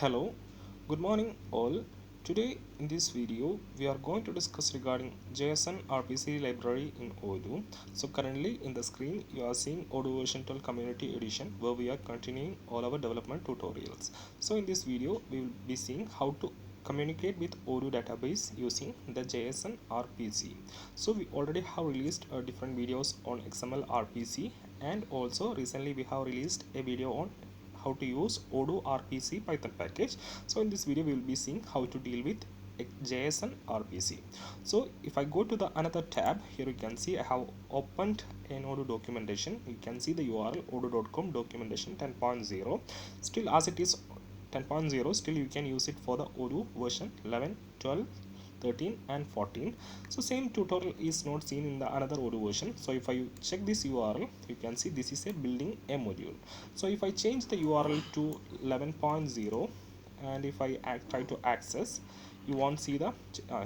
Hello, good morning all. Today in this video we are going to discuss regarding JSON RPC library in Odoo. So currently in the screen you are seeing Odoo version 12 community edition where we are continuing all our development tutorials. So in this video we will be seeing how to communicate with Odoo database using the JSON RPC. So we already have released different videos on XML RPC, and also recently we have released a video on how to use Odoo RPC Python package. So in this video we will be seeing how to deal with JSON RPC. So if I go to the another tab, here you can see I have opened an Odoo documentation. You can see the URL odoo.com documentation 10.0. Still as it is 10.0, still you can use it for the Odoo version 11, 12, 13 and 14. So same tutorial is not seen in the another Odoo version. So if I check this URL, you can see this is a building a module. So if I change the URL to 11.0 and if I try to access, you won't see the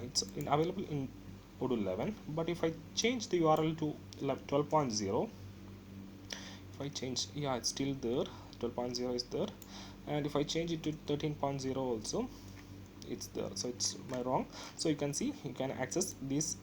it's available in Odoo 11. But if I change the URL to 12.0, if I change, yeah, it's still there, 12.0 is there. And if I change it to 13.0 also, it's there. So it's my wrong. So you can see you can access this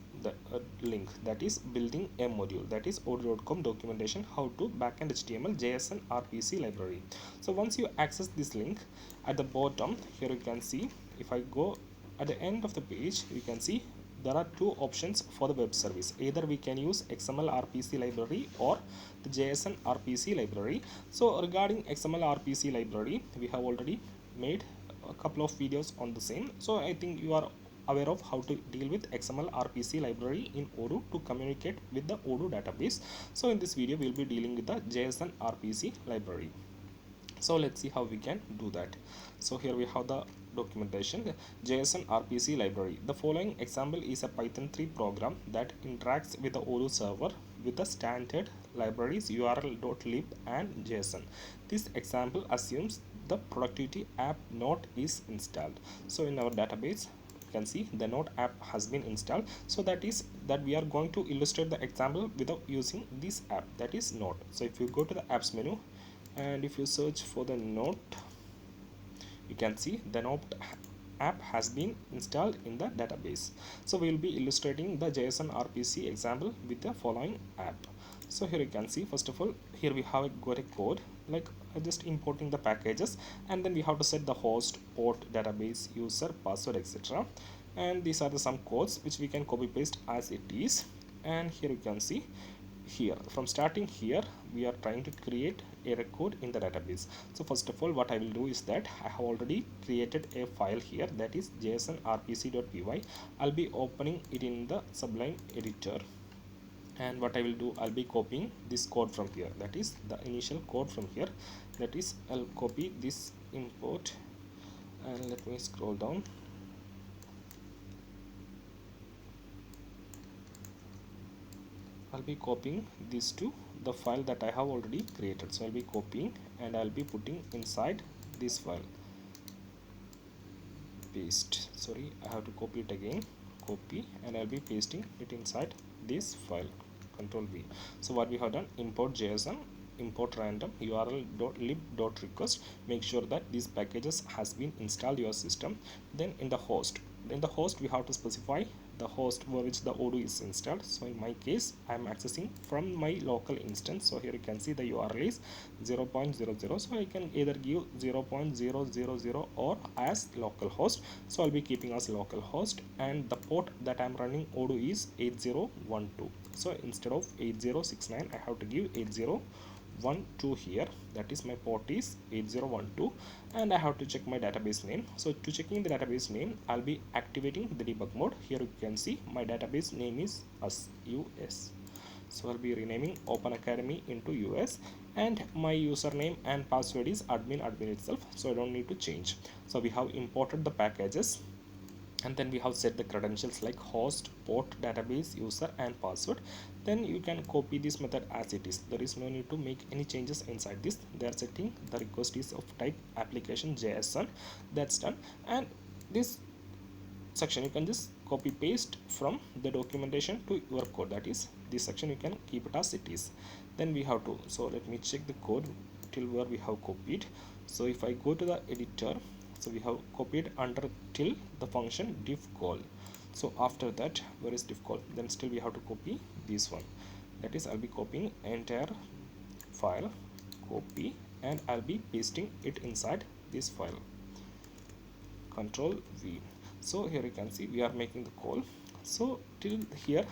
link, that is building a module, that is odoo.com documentation how to backend HTML JSON RPC library. So once you access this link, at the bottom here you can see, if I go at the end of the page, you can see there are two options for the web service. Either we can use XML RPC library or the JSON RPC library. So regarding XML RPC library, we have already made a couple of videos on the same. So I think you are aware of how to deal with XML RPC library in Odoo to communicate with the Odoo database. So in this video we will be dealing with the JSON RPC library. So let's see how we can do that. So here we have the documentation, JSON RPC library. The following example is a Python 3 program that interacts with the Odoo server with the standard libraries urll.lib and JSON. This example assumes the productivity app node is installed. So in our database you can see the node app has been installed. So that is that we are going to illustrate the example without using this app, that is node. So if you go to the apps menu and if you search for the node, you can see the node app has been installed in the database. So we will be illustrating the JSON RPC example with the following app. So here you can see, first of all, here we have got a code like just importing the packages, and then we have to set the host, port, database, user, password, etc. And these are the some codes which we can copy paste as it is. And here you can see, here from starting here we are trying to create a record in the database. So first of all, what I will do is that I have already created a file here, that is JSON RPC.py. I'll be opening it in the Sublime editor, and what I will do, I'll be copying this code from here, that is the initial code from here. That is, I'll copy this import, and let me scroll down. I'll be copying this to the file that I have already created. So I'll be copying and I'll be putting inside this file. Paste. Sorry, I have to copy it again. Copy, and I'll be pasting it inside this file. Control V. So what we have done, import JSON, import random urll.lib.request. Make sure that these packages has been installed your system. Then in the host, we have to specify the host for which the Odoo is installed. So in my case, I am accessing from my local instance. So here you can see the URL is 0.00. So I can either give 0.000 or as localhost. So I'll be keeping as localhost, and the port that I'm running Odoo is 8012. So instead of 8069, I have to give 8012 here, that is my port is 8012, and I have to check my database name. So to checking the database name, I'll be activating the debug mode. Here you can see my database name is US. So I'll be renaming Open Academy into US, and my username and password is admin itself, so I don't need to change. So we have imported the packages, and then we have set the credentials like host, port, database, user and password. Then you can copy this method as it is. There is no need to make any changes inside this. They are setting the request is of type application JSON. That's done. And this section you can just copy paste from the documentation to your code, that is this section you can keep it as it is. Then we have to, so let me check the code till where we have copied. So if I go to the editor, So we have copied under till the function diff call. So after that, where is diff call? Then still we have to copy this one. That is, I'll be copying entire file, copy, and I'll be pasting it inside this file. Control V. So here you can see we are making the call. So till here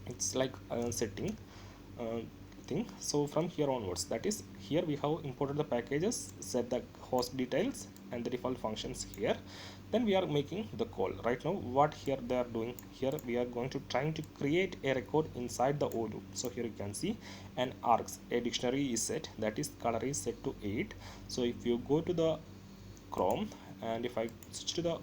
it's like setting thing. So from here onwards, that is, here we have imported the packages, set the host details and the default functions here. Then we are making the call. Right now what here they are doing, here we are going to trying to create a record inside the Odoo. So here you can see an args, a dictionary is set, that is color is set to 8. So if you go to the Chrome and if I switch to the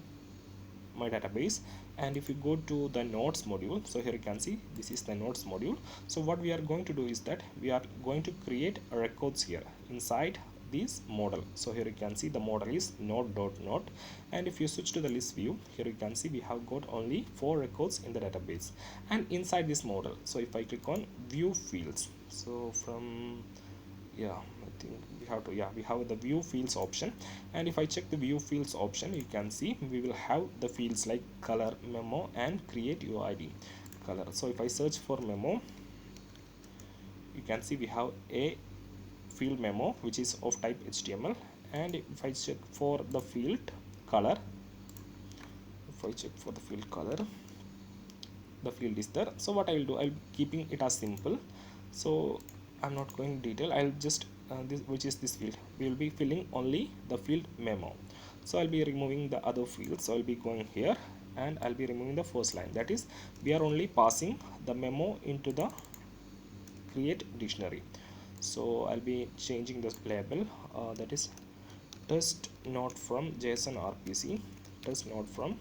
my database, and if you go to the notes module, so here you can see this is the notes module. So what we are going to do is that we are going to create records here inside this model. So here you can see the model is node.node, and if you switch to the list view, here you can see we have got only 4 records in the database and inside this model. So if I click on view fields, so from I think we have the view fields option, and if I check the view fields option, you can see we will have the fields like color, memo, and create UID color. So if I search for memo, you can see we have a field memo which is of type HTML, and if I check for the field color, the field is there. So what I will do, I'll keeping it as simple. So I'm not going in detail, I'll just this, which is this field, we will be filling only the field memo. So I'll be removing the other fields. So I'll be going here and I'll be removing the first line, that is we are only passing the memo into the create dictionary. So I'll be changing this label, that is test not from JSON RPC, test not from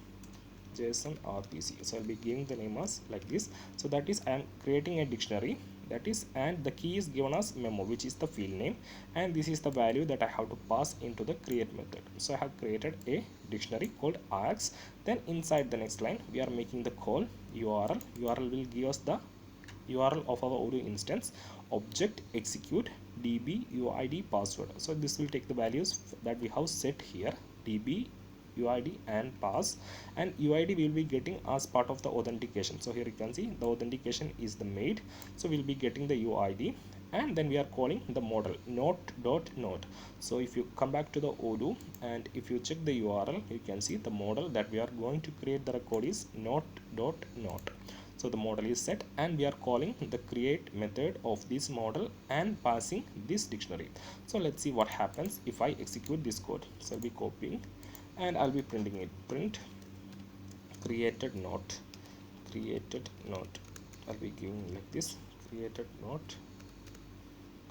JSON RPC. So I'll be giving the name as like this. So that is I am creating a dictionary, that is, and the key is given as memo, which is the field name, and this is the value that I have to pass into the create method. So I have created a dictionary called args. Then inside the next line we are making the call URL. URL will give us the URL of our Odoo instance, object execute db uid password. So this will take the values that we have set here, db UID and pass, and UID will be getting as part of the authentication. So here you can see the authentication is the made, so we'll be getting the UID, and then we are calling the model node.node. So if you come back to the Odoo and if you check the URL, you can see the model that we are going to create the record is node.node. So the model is set and we are calling the create method of this model and passing this dictionary. So let's see what happens if I execute this code. So I'll be copying and I'll be printing it, print created node. I'll be giving like this, created node,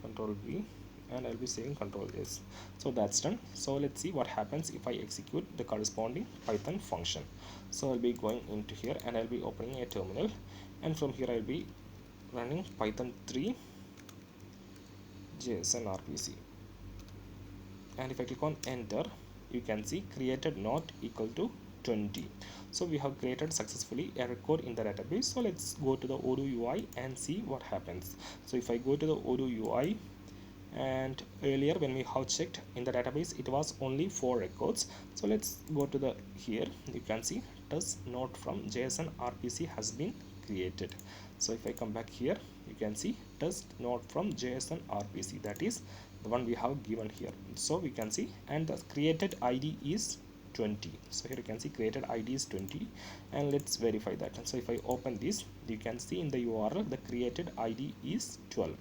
control V, and I'll be saying control S. So that's done. So let's see what happens if I execute the corresponding Python function. So I'll be going into here and I'll be opening a terminal, and from here I'll be running Python 3 JSON RPC, and if I click on enter, you can see created not equal to 20. So we have created successfully a record in the database. So let's go to the Odoo UI and see what happens. So if I go to the Odoo UI, and earlier when we have checked in the database it was only 4 records. So let's go to the here, you can see does not from JSON RPC has been created. So if I come back here, you can see does not from JSON RPC, that is the one we have given here. So we can see, and the created ID is 20. So here you can see created ID is 20, and let's verify that. And so if I open this, you can see in the URL the created ID is 12.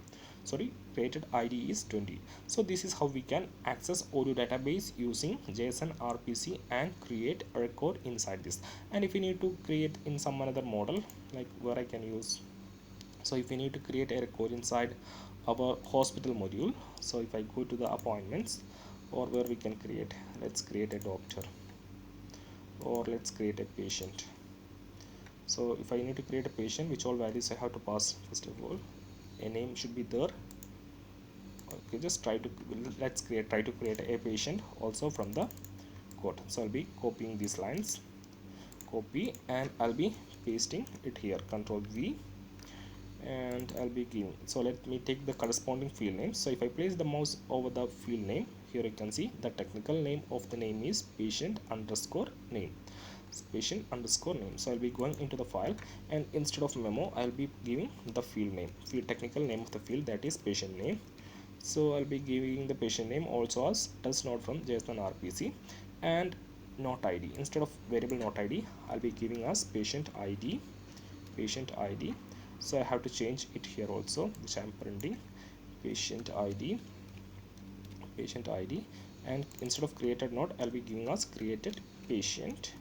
Sorry, created ID is 20. So this is how we can access Odoo database using JSON RPC and create a record inside this. And if you need to create in some another model, like where I can use, so if you need to create a record inside our hospital module, so if I go to the appointments, or where we can create, let's create a doctor, or let's create a patient. So if I need to create a patient, which all values I have to pass? First of all, a name should be there. Okay, just try to create a patient also from the code. So I'll be copying these lines, copy, and I'll be pasting it here, control V, and I'll be giving. So let me take the corresponding field name. So if I place the mouse over the field name, here you can see the technical name of the name is patient underscore name. Patient underscore name. So I'll be going into the file, and instead of memo I'll be giving the field name, field technical name of the field, that is patient name. So I'll be giving the patient name also as does not from JSON RPC, and not ID. Instead of variable not ID, I'll be giving us patient ID, patient ID. So I have to change it here also, which I'm printing, patient ID, patient ID, and instead of created node I'll be giving us created patient.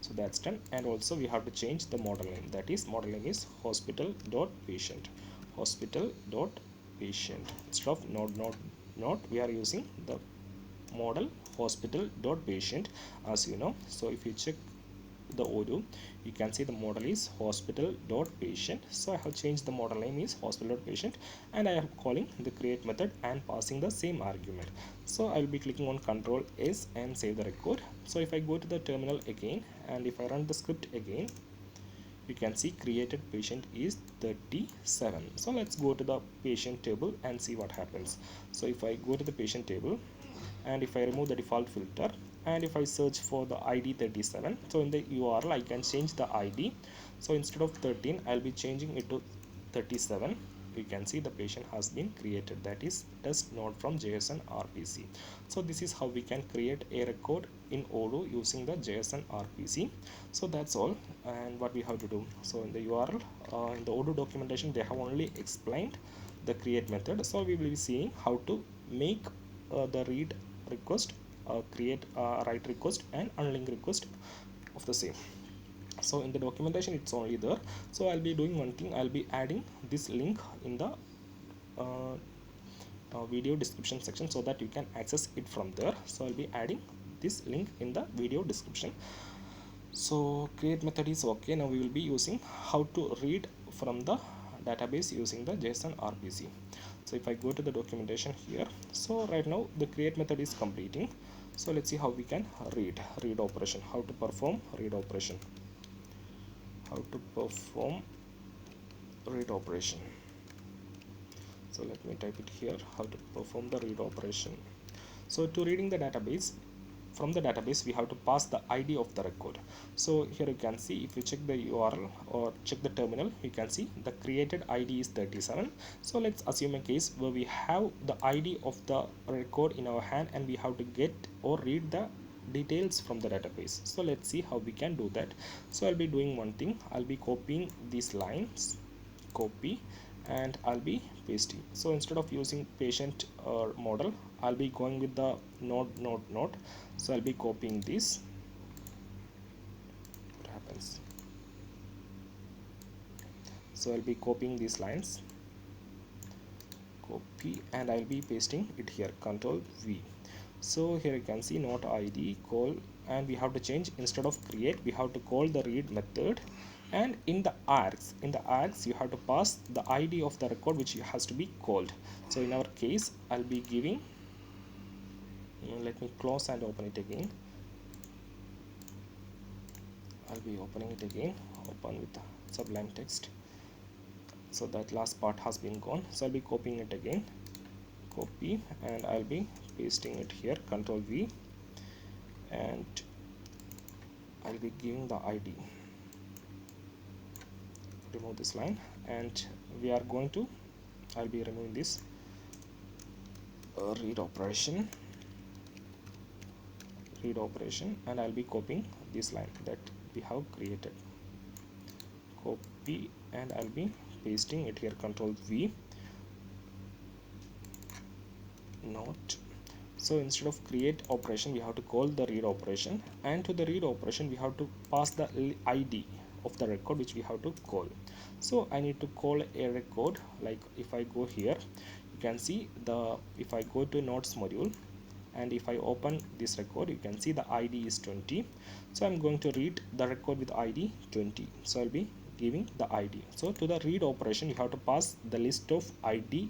So that's done. And also we have to change the model name, that is model name is hospital.patient, hospital.patient. Instead of node we are using the model hospital.patient, as you know. So if you check the Odoo, you can see the model is hospital.patient. So I have changed the model name is hospital.patient, and I am calling the create method and passing the same argument. So I will be clicking on Ctrl S and save the record. So if I go to the terminal again and if I run the script again, you can see created patient is 37. So let's go to the patient table and see what happens. So if I go to the patient table and if I remove the default filter and if I search for the ID 37, so in the URL I can change the ID. So instead of 13 I'll be changing it to 37. You can see the patient has been created, that is test node from JSON RPC. So this is how we can create a record in Odoo using the JSON RPC. So that's all, and what we have to do. So in the URL, in the Odoo documentation, they have only explained the create method. So we will be seeing how to make the read request, create write request and unlink request of the same. So in the documentation it's only there. So I'll be doing one thing, I'll be adding this link in the video description section so that you can access it from there. So I'll be adding this link in the video description. So create method is okay. Now we will be using how to read from the database using the JSON RPC. So if I go to the documentation here, so right now the create method is completing. So let's see how we can read operation, how to perform read operation, how to perform read operation. So let me type it here, how to perform the read operation. So to reading the database, from the database we have to pass the ID of the record. So here you can see, if you check the URL or check the terminal, you can see the created ID is 37. So let's assume a case where we have the ID of the record in our hand and we have to get or read the details from the database. So let's see how we can do that. So I'll be doing one thing, I'll be copying these lines, copy, and I'll be pasting. So instead of using patient model, I'll be going with the node. So I'll be copying this. What happens? So I'll be copying these lines, copy, and I'll be pasting it here, Ctrl V. So here you can see not ID, call, and we have to change, instead of create we have to call the read method, and in the args you have to pass the ID of the record which has to be called. So in our case I'll be giving, let me close and open it again. I'll be opening it again, open with the Sublime text. So that last part has been gone. So I'll be copying it again, copy, and I'll be pasting it here, Ctrl V, and I'll be giving the ID. Remove this line, and we are going to, I'll be removing this read operation, and I'll be copying this line that we have created, copy, and I'll be pasting it here, Ctrl V, not. So instead of create operation we have to call the read operation, and to the read operation we have to pass the ID of the record which we have to call. So I need to call a record, like if I go here you can see if I go to nodes module and if I open this record, you can see the ID is 20. So I'm going to read the record with ID 20. So I'll be giving the ID. So to the read operation you have to pass the list of ID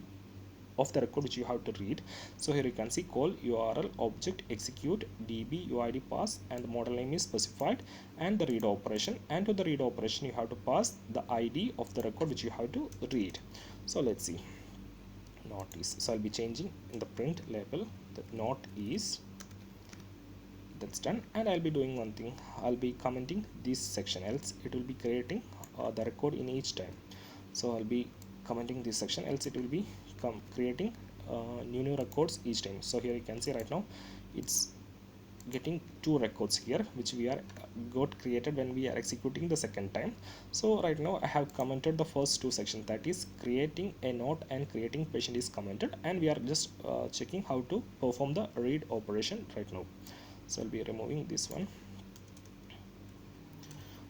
of the record which you have to read. So here you can see call URL object execute db uid pass, and the model name is specified, and the read operation, and to the read operation you have to pass the ID of the record which you have to read. So let's see, notice. So I'll be changing in the print label the note is, that's done. And I'll be doing one thing, I'll be commenting this section, else it will be creating the record in each time. So I'll be commenting this section, else it will be creating new records each time. So here you can see right now it's getting two records here which we are got created when we are executing the second time. So right now I have commented the first two sections, that is creating a note and creating patient is commented, and we are just checking how to perform the read operation right now. So I'll be removing this one.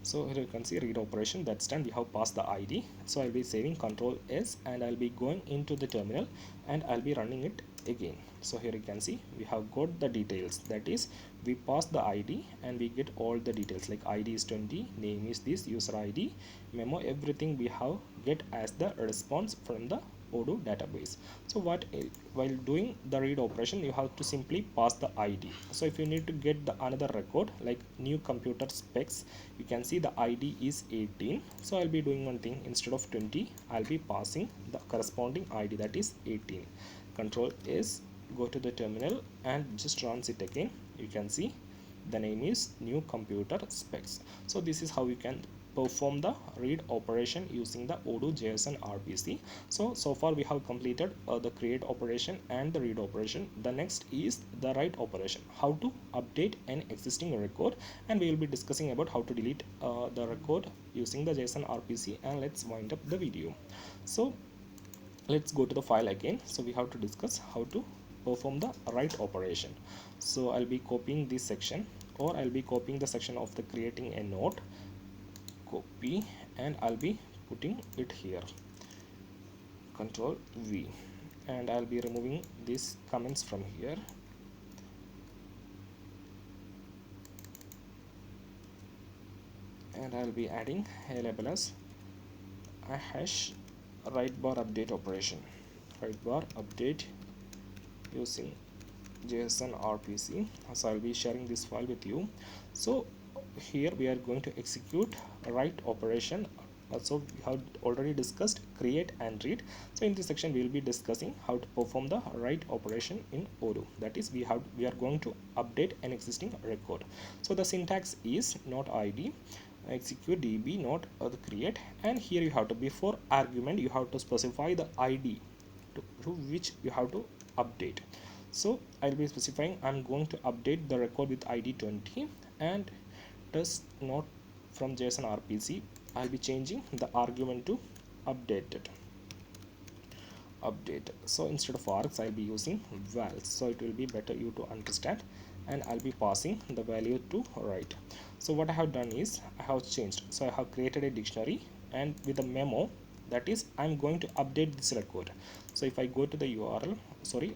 So here you can see read operation, that's done. We have passed the ID. So I'll be saving Control S and I'll be going into the terminal and I'll be running it again. So here you can see we have got the details, that is we pass the ID and we get all the details like ID is 20, name is this, user ID, memo, everything we have get as the response from the Odoo database. So while doing the read operation you have to simply pass the ID. So if you need to get the another record like new computer specs, you can see the ID is 18. So I'll be doing one thing, instead of 20 I'll be passing the corresponding ID, that is 18. Control S, go to the terminal and just runs it again. You can see the name is new computer specs. So this is how you can perform the read operation using the Odoo Json RPC. So far we have completed the create operation and the read operation. The next is the write operation, how to update an existing record, and we will be discussing about how to delete the record using the JSON RPC. And let's wind up the video. So let's go to the file again. So we have to discuss how to perform the write operation. So I'll be copying this section, or I'll be copying the section of the creating a note, copy, and I'll be putting it here, Control V, and I'll be removing these comments from here, and I'll be adding a label as a hash write bar update operation, write bar update using JSON RPC. So I'll be sharing this file with you. So here we are going to execute a write operation. So we have already discussed create and read. So in this section we will be discussing how to perform the write operation in Odoo, that is we are going to update an existing record. So the syntax is not ID, execute db not the create, and here you have to, before argument you have to specify the ID to which you have to update. So I'll be specifying I'm going to update the record with ID 20, and does not from JSON RPC I'll be changing the argument to updated. So instead of args I'll be using vals, so it will be better you to understand, and I'll be passing the value to write. So what I have done is I have changed, so I have created a dictionary and with a memo, that is I'm going to update this record. So if I go to the URL,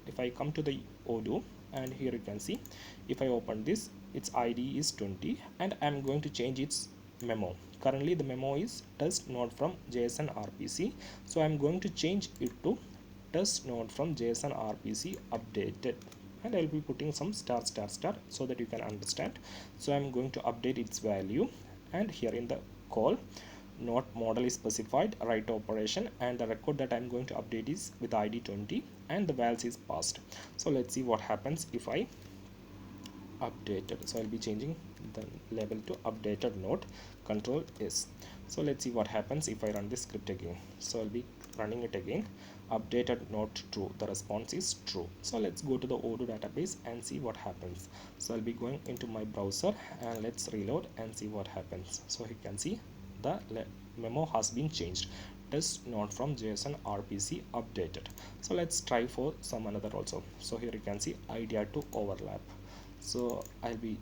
if I come to the Odoo, and here you can see if I open this, its ID is 20 and I'm going to change its memo. Currently the memo is test node from JSON RPC, so I'm going to change it to test node from JSON RPC updated, and I'll be putting some star so that you can understand. So I'm going to update its value, and here in the call not model is specified, write operation, and the record that I'm going to update is with ID 20 and the vals is passed. So let's see what happens if I updated. So I'll be changing the label to updated note, Control S. So let's see what happens if I run this script again. So I'll be running it again, updated note true, the response is true. So let's go to the Odoo database and see what happens. So I'll be going into my browser and let's reload and see what happens. So you can see the memo has been changed, test node from JSON RPC updated. So let's try for some another also. So here you can see idea to overlap. So I'll be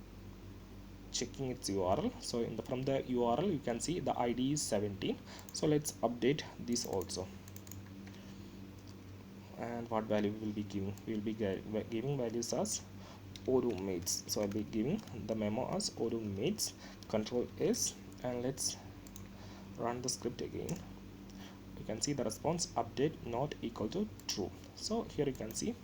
checking its URL. So from the URL you can see the ID is 17. So let's update this also. And what value we will be giving? We will be giving values as Odoo mates. So I'll be giving the memo as Odoo mates, Control S, and let's run the script again. You can see the response update not equal to true. So here you can see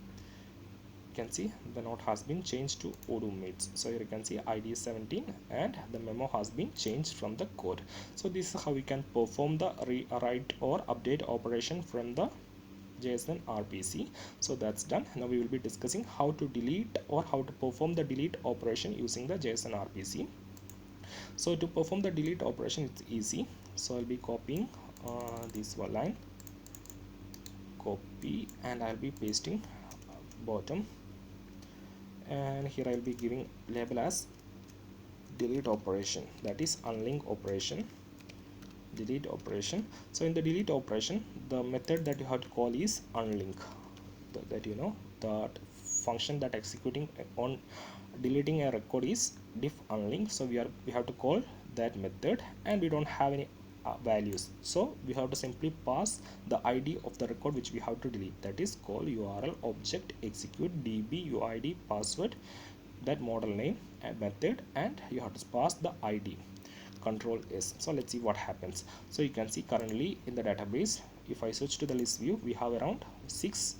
the note has been changed to Odoo mates. So here you can see ID is 17 and the memo has been changed from the code. So this is how we can perform the write or update operation from the JSON RPC. So that's done. Now we will be discussing how to delete or how to perform the delete operation using the JSON RPC. So to perform the delete operation, it's easy. So I'll be copying this one line, copy, and I'll be pasting bottom, and here I'll be giving label as delete operation, that is unlink operation, delete operation. So in the delete operation, the method that you have to call is unlink. That you know, that function that executing on deleting a record is diff unlink. So we have to call that method, and we don't have any values, so we have to simply pass the ID of the record which we have to delete, that is call url object execute db uid password, that model name and method, and you have to pass the ID, control S. So let's see what happens. So you can see currently in the database, if I switch to the list view, we have around 6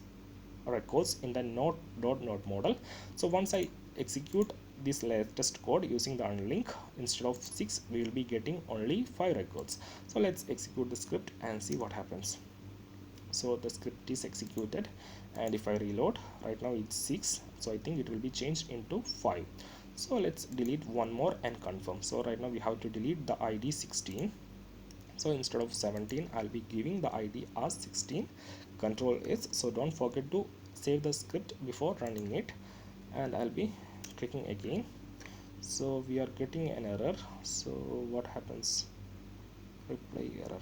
records in the node model. So once I execute this latest code using the unlink, instead of 6 we will be getting only 5 records. So let's execute the script and see what happens. So the script is executed, and if I reload, right now it's 6, so I think it will be changed into 5. So let's delete one more and confirm. So right now we have to delete the ID 16. So instead of 17, I'll be giving the ID as 16, control S. So don't forget to save the script before running it, and I'll be clicking again. So we are getting an error. So what happens? Reply error,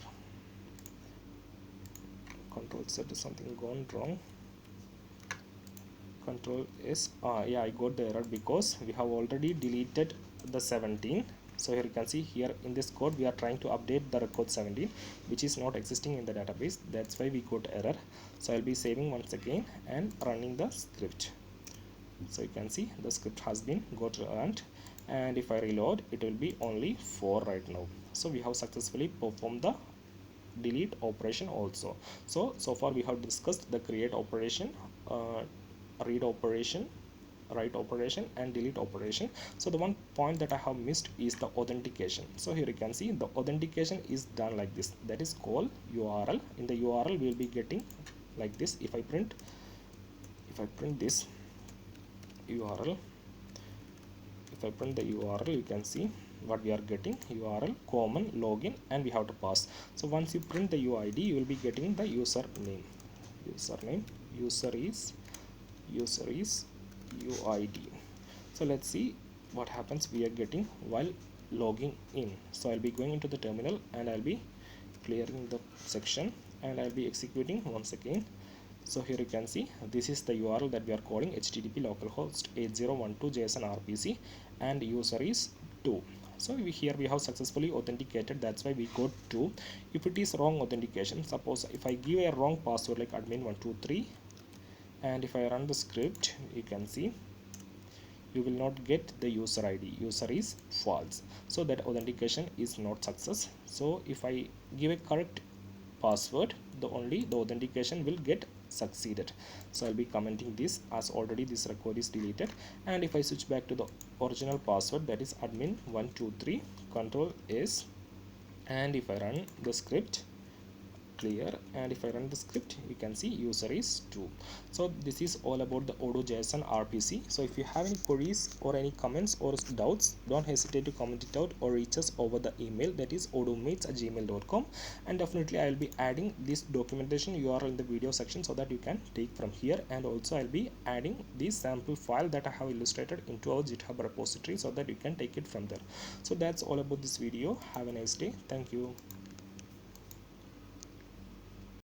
control Z, is something gone wrong, control S. Yeah, I got the error because we have already deleted the 17. So here you can see, here in this code we are trying to update the record 17, which is not existing in the database. That's why we got error. So I'll be saving once again and running the script. So you can see the script has been got run, and if I reload, it will be only 4 right now. So we have successfully performed the delete operation also. So far we have discussed the create operation, read operation, write operation, and delete operation. So the one point that I have missed is the authentication. So here you can see the authentication is done like this, that is call url. In the url we will be getting like this. If I print this url, if I print the url, you can see what we are getting: url common login, and we have to pass. So once you print the uid, you will be getting the username, user is uid. So let's see what happens we are getting while logging in. So I'll be going into the terminal, and I'll be clearing the section, and I'll be executing once again. So here you can see this is the URL that we are calling, http localhost 8012 JSON RPC, and user is 2. So here we have successfully authenticated, that's why we got 2. If it is wrong authentication, suppose if I give a wrong password like admin123, and if I run the script, you can see you will not get the user ID, user is false, so that authentication is not success. So if I give a correct password, the authentication will get succeeded. So I'll be commenting this as already this record is deleted, and if I switch back to the original password, that is admin123, control S, and if I run the script, clear, and if I run the script, you can see user is 2. So this is all about the Odoo Json RPC. So if you have any queries or any comments or doubts, don't hesitate to comment it out or reach us over the email, that is odoomates@gmail.com, and definitely I will be adding this documentation URL in the video section so that you can take from here, and also I'll be adding this sample file that I have illustrated into our GitHub repository so that you can take it from there. So that's all about this video. Have a nice day. Thank you.